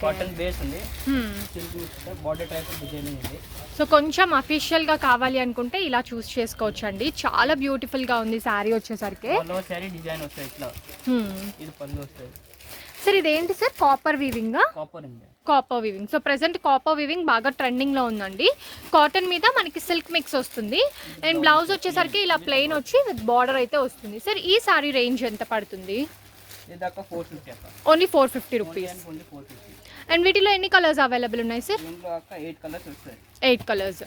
Cotton base ఉంది, silk border type designing ఉంది. So కొంచెం అఫీషియల్గా కావాలి అనుకుంటే ఇలా చూస్ చేసుకోవచ్చు అండి. చాలా బ్యూటిఫుల్గా ఉంది శారీ వచ్చేసరికి. శారీ డిజైన్ వస్తాయి ఇట్లా, ఇది పళ్ళు వస్తుంది. సార్ ఇదేంటి sir, copper weaving? Copper weaving. So present copper weaving బాగా ట్రెండింగ్లో ఉందండి. కాటన్ మీద మనకి సిల్క్ మిక్స్ వస్తుంది. అండ్ బ్లౌజ్ వచ్చేసరికి ఇలా ప్లెయిన్ వచ్చి విత్ బార్డర్ అయితే వస్తుంది. సార్ ఈ సారీ రేంజ్ ఎంత పడుతుంది? Only 450 rupees. అండ్ వీటిలో ఎన్ని కలర్స్ అవైలబుల్ ఉన్నాయి sir? 8 colours.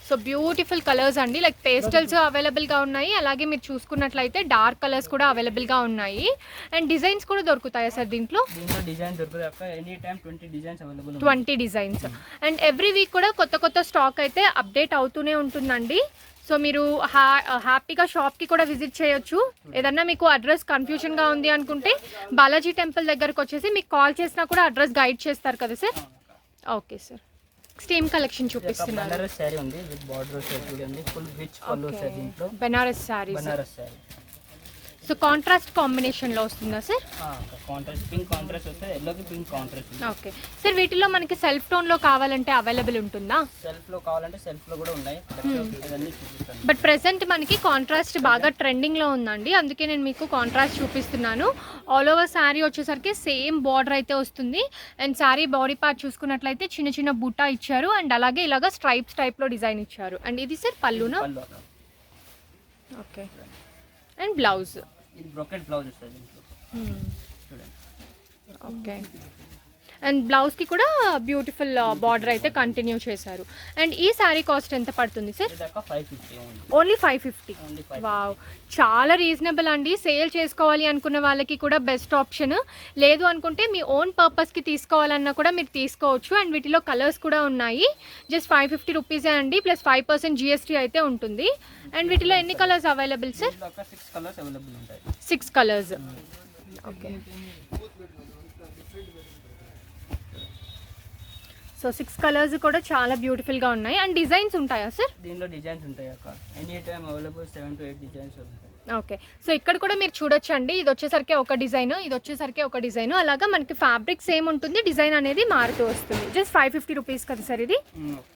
So beautiful colours అండి, లైక్ పేస్టల్స్ అవైలబుల్గా ఉన్నాయి. అలాగే మీరు చూసుకున్నట్లయితే డార్క్ కలర్స్ కూడా అవైలబుల్గా ఉన్నాయి. అండ్ డిజైన్స్ కూడా దొరుకుతాయా సార్ దీంట్లో? డిజైన్ దొరుకుతాయి అక్క, any time 20 designs available. 20 designs. And every week కూడా కొత్త కొత్త స్టాక్ అయితే అప్డేట్ అవుతూనే ఉంటుందండి. సో మీరు హ్యాపీగా షాప్కి కూడా విజిట్ చేయొచ్చు. ఏదన్నా మీకు అడ్రస్ కన్ఫ్యూజన్గా ఉంది అనుకుంటే బాలాజీ టెంపుల్ దగ్గరకు వచ్చేసి మీకు కాల్ చేసినా కూడా అడ్రస్ గైడ్ చేస్తారు కదా sir? Okay sir. Steam collection చూపిస్తున్నారు. బనారస్ శారీ ఉంది విత్ బార్డర్ వస్తుంది చూడండి, ఫుల్ రిచ్ పళ్ళు వస్తుంది దీంట్లో. బనారస్ శారీ. బనారస్ శారీ. సో కాంట్రాస్ట్ కాంబినేషన్లో వస్తుందా సార్? కాంట్రాస్ట్ పింక్ కాంట్రాస్ట్ వస్తుంది, ఎల్లోకి పింక్ కాంట్రాస్ట్. ఓకే సార్, వీటిలో మనకి సెల్ఫ్ టోన్లో కావాలంటే అవైలబుల్ ఉంటుందా? సెల్ఫ్లో కావాలంటే సెల్ఫ్లో కూడా ఉన్నాయి, ఇవన్నీ చూపిస్తాను. బట్ ప్రెసెంట్ మనకి కాంట్రాస్ట్ బాగా ట్రెండింగ్లో ఉందండి, అందుకే నేను మీకు కాంట్రాస్ట్ చూపిస్తున్నాను. ఆల్ ఓవర్ శారీ వచ్చేసరికి సేమ్ బార్డర్ అయితే వస్తుంది. అండ్ శారీ బాడీ పార్ట్ చూసుకున్నట్లయితే చిన్న చిన్న బూటా ఇచ్చారు. అండ్ అలాగే ఇలాగా స్ట్రైప్స్ టైప్లో డిజైన్ ఇచ్చారు. అండ్ ఇది సార్ పళ్ళునా? ఓకే. అండ్ బ్లౌజ్ ఇది బ్రోకెట్ బ్లౌజ్ వస్తుంది చూడండి. ఓకే. అండ్ బ్లౌజ్కి కూడా బ్యూటిఫుల్ బార్డర్ అయితే కంటిన్యూ చేశారు. అండ్ ఈ శారీ కాస్ట్ ఎంత పడుతుంది సార్? ఓన్లీ 550. వావ్, చాలా రీజనబుల్ అండి. సేల్ చేసుకోవాలి అనుకున్న వాళ్ళకి కూడా బెస్ట్ ఆప్షన్. లేదు అనుకుంటే మీ ఓన్ పర్పస్కి తీసుకోవాలన్నా కూడా మీరు తీసుకోవచ్చు. అండ్ వీటిలో కలర్స్ కూడా ఉన్నాయి. జస్ట్ 550 రూపీసే అండి, ప్లస్ 5% GST అయితే ఉంటుంది. అండ్ వీటిలో ఎన్ని colours available sir? 6 colours. Okay. So 6 colours కూడా చాలా బ్యూటిఫుల్గా ఉన్నాయి. అండ్ డిజైన్స్ ఉంటాయా సార్? దీనిలో డిజైన్స్ ఉంటాయి అక్క, any time available 7 to 8 designs ఉంటాయి. ఓకే. సో ఇక్కడ కూడా మీరు చూడొచ్చండి, ఇది వచ్చేసరికి ఒక డిజైన్, ఇది వచ్చేసరికి ఒక డిజైన్. అలాగా మనకి ఫ్యాబ్రిక్ సేమ్ ఉంటుంది, డిజైన్ అనేది మారుతూ వస్తుంది. జస్ట్ 550 రూపీస్ కదా సార్ ఇది?